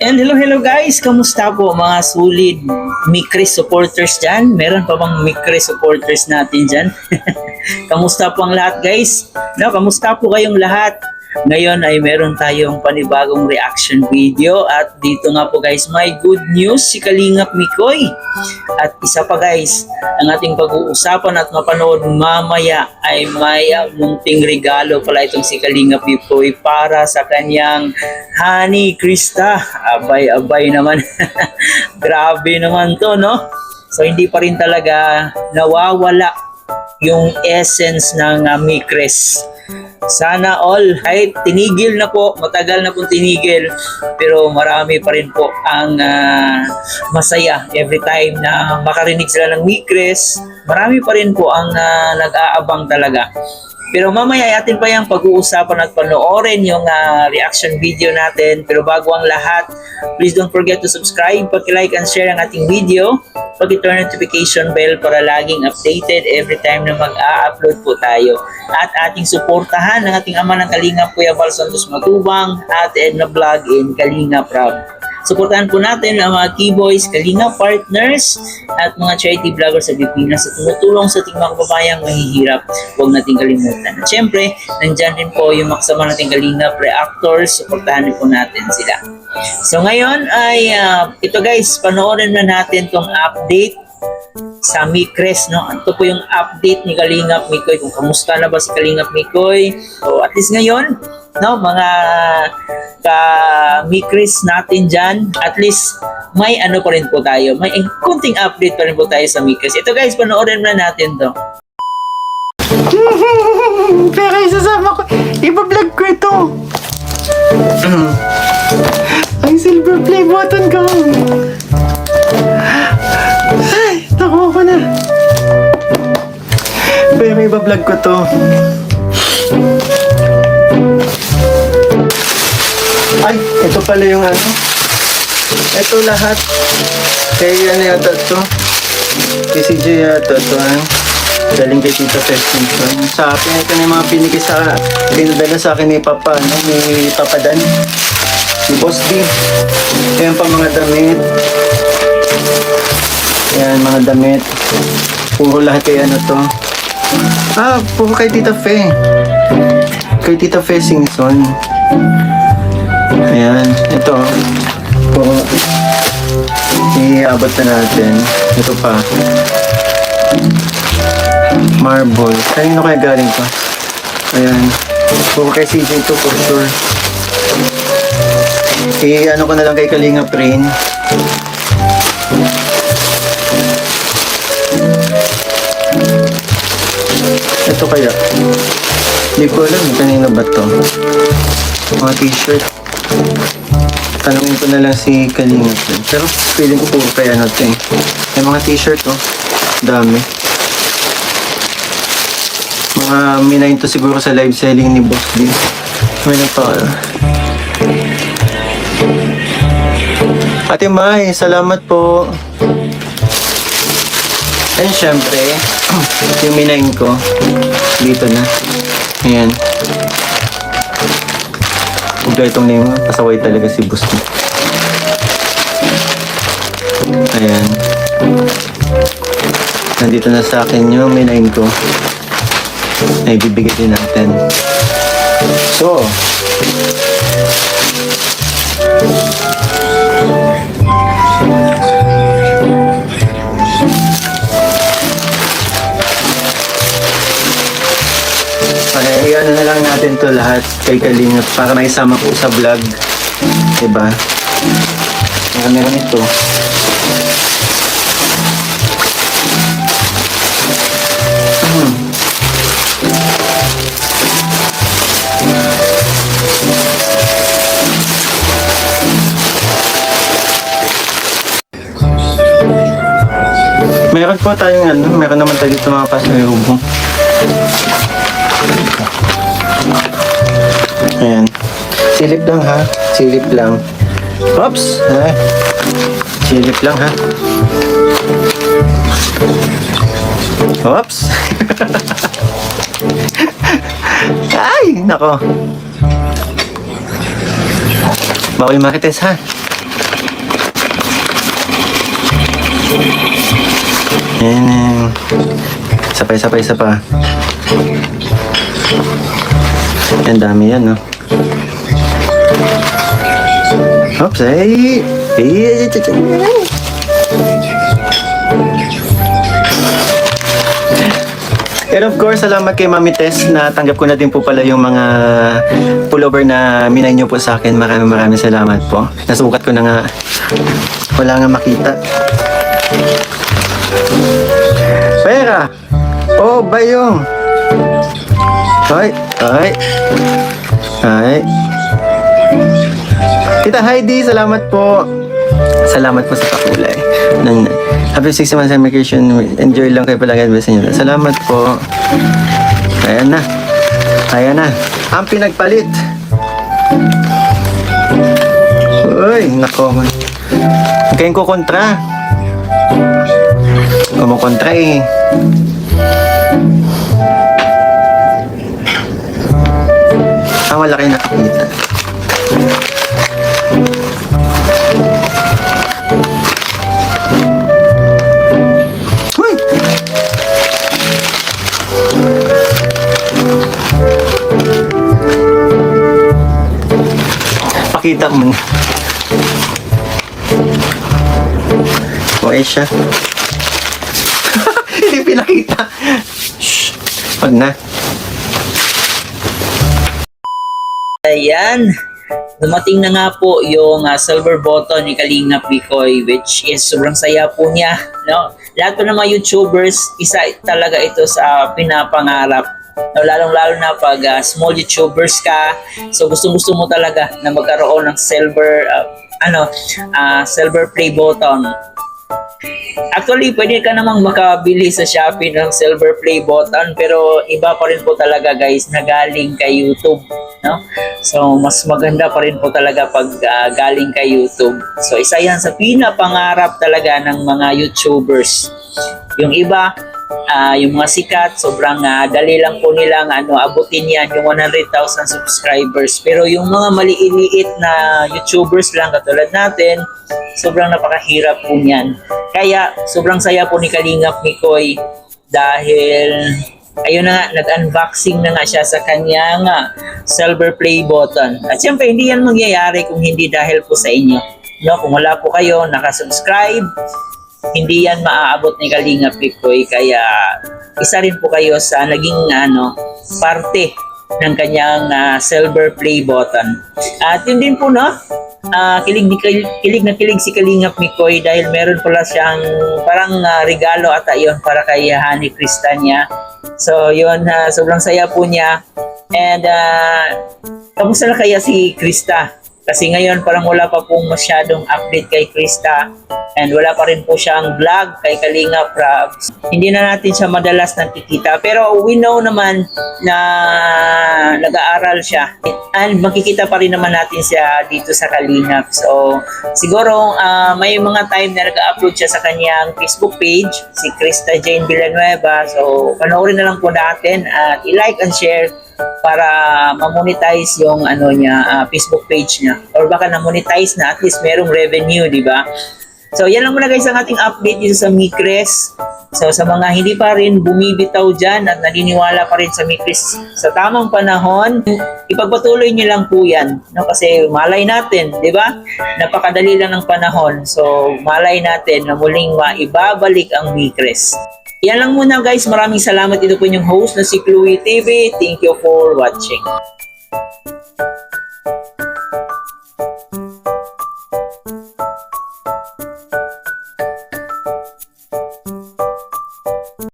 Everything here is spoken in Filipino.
And hello guys, kamusta po mga solid Mikris supporters dyan? Meron pa bang Mikris supporters natin dyan? Kamusta po ang lahat guys? No, kamusta po kayong lahat? Ngayon ay meron tayong panibagong reaction video at dito nga po guys, may good news si Kalingap Mikoy. At isa pa guys, ang ating pag-uusapan at mapanood mamaya ay may munting regalo pala itong si Kalingap Mikoy para sa kanyang Honey Krista. Abay naman. Grabe naman to, no? So hindi pa rin talaga nawawala yung essence ng Mikres. Sana all, kahit tinigil na po, matagal na pong tinigil, pero marami pa rin po ang masaya every time na makarinig sila ng Mikres. Marami pa rin po ang nag-aabang talaga. Pero mamaya atin pa yung pag-uusapan at panoorin yung reaction video natin. Pero bago ang lahat, please don't forget to subscribe, paki-like and share ang ating video, paki-turn notification bell para laging updated every time na mag-a-upload po tayo. At ating suportahan ng ating ama ng Kalingap, Kuya Val Santos Matubang at Edna Vlog in Kalingap Rob. Suportahan po natin ang mga Keyboys, Kalingap partners at mga charity vloggers sa Pilipinas at tumutulong sa ating mga kababayang mahihirap. Huwag nating kalimutan. At syempre, nandyan din po yung makasama nating Kalingap reactors. Suportahan po natin sila. So ngayon ay ito guys, panoorin na natin tong update sa Mikres, no? Ito po yung update ni Kalingap Mikoy kung kamusta na ba si Kalingap Mikoy. So at least ngayon, no, mga ka-Mikres natin dyan, at least may ano pa rin po tayo, may kunting update pa rin po tayo sa Mikres. Ito guys, panoorin na natin to. Pero isasama ko, iba-vlog ko ito. Ang silver play button ko. Ay, nakuha ko na. Pero iba-vlog ko to. Ay, ito pala yung ano. Ito lahat. Kaya ano yata ito. Kay CJ yata ito. Galing kay Tita Festinson. Sa akin, ito na yung mga pinigay sa pinadala sa akin ni Papa, no? Ni Papa Dan. Ni Boss D. Ayan pa mga damit. Ayan, mga damit. Puro lahat kay ano to. Puro kay Tita Fe. Kay Tita Fe Singson. Ayan, ito. Puro. Iabot na natin. Ito pa. Marble. Kanino kaya galing pa? Ayan. Puro kay CJ to for sure. Ano ko na lang kay Kalingap Rain. Ito kaya. Hindi ko alam kanino ba to. Mga t-shirt. Tanungin ko na lang si Kalingap Rain. Pero feeling ko puro kaya ano to eh. May mga t-shirt oh. Dami. Mga minayin to siguro sa live selling ni Boss D. May nagpakala. Ate May, salamat po. And syempre, yung minayin ko, dito na. Ayan. Huwag ka itong name, pasaway talaga si Boss D. Ayan. Nandito na sa akin yung minayin ko. Ay bibigay din natin. So ay ano na lang natin to lahat kay Kalingap para maisama ko sa vlog, diba? Meron ito. Meron po tayong ano, meron naman tayo dito mga pasalubong. Ayan. Silip lang ha. Silip lang. Oops! Ha? Silip lang ha. Oops! Ay! Nako. Bawal marites ha. Yan. Isa pa. Ang dami yan, no? Oops, ay! And of course, salamat kay Mami Tess na tanggap ko na din po pala yung mga pullover na minay niyo po sa akin. Maraming salamat po. Nasukat ko na nga. Wala nga makita. Pera! Oh, bayong! Ay! Tita Heidi, salamat po. Salamat po sa pakulay. Happy 6 months vacation. Enjoy lang kayo palagi. Salamat po. Ayan na. Ang pinagpalit. Uy, nako. Huwag kayong kukontra. Kumukontra eh. Wala kayo nakakita. Uy! Pakita mo. Okay siya. Hindi pinakita. Shh. Wag na. Ayan, dumating na nga po yung silver button ni Kalingap Bikoy, which is sobrang saya po niya, no? Lahat po ng mga YouTubers, isa talaga ito sa pinapangarap, no? Lalong-lalo na pag small YouTubers ka, so gustong-gusto mo talaga na magkaroon ng silver play button. Actually, pwede ka namang makabili sa Shopee ng silver play button, pero iba pa rin po talaga guys na galing kay YouTube, no? So mas maganda pa rin po talaga pag galing kay YouTube. So isa yan sa pinapangarap talaga ng mga YouTubers. Yung iba, yung mga sikat, sobrang dali lang po nilang abutin yan, yung 100,000 subscribers. Pero yung mga maliit na YouTubers lang katulad natin, sobrang napakahirap po niyan. Kaya sobrang saya po ni Kalingap Mikoy dahil ayun na nga, nag-unboxing na nga siya sa kanyang silver play button. At siyempre, hindi yan mangyayari kung hindi dahil po sa inyo. No, kung wala po kayo nakasubscribe, hindi yan maaabot ni Kalingap Mikoy. Kaya isa rin po kayo sa naging parte ng kanyang silver play button. At yun din po, no? Kilig na kilig si Kalingap Mikoy dahil meron pala siyang parang regalo ata yun para kay Honey Krista niya. So yun, sobrang saya po niya. And kamusta na kaya si Krista? Kasi ngayon parang wala pa pong masyadong update kay Krista. And wala pa rin po siyang vlog kay Kalingap Rabs. Hindi na natin siya madalas nakikita. Pero we know naman na nag-aaral siya. And makikita pa rin naman natin siya dito sa Kalingap. So siguro may mga time na nag-upload siya sa kanyang Facebook page, si Krista Jane Villanueva. So panoorin na lang po natin at i-like and share para ma-monetize yung Facebook page niya. Or baka na-monetize na, at least merong revenue, di ba? So, yan lang muna guys ang ating update dito sa Micres. So, sa mga hindi pa rin bumibitaw dyan at naniniwala pa rin sa Micres sa tamang panahon, ipagpatuloy nyo lang po yan. No? Kasi malay natin, di ba? Napakadali lang ng panahon. So, malay natin na muling maibabalik ang Micres. Yan lang muna guys. Maraming salamat. Ito po yung host na si Chloe TV. Thank you for watching.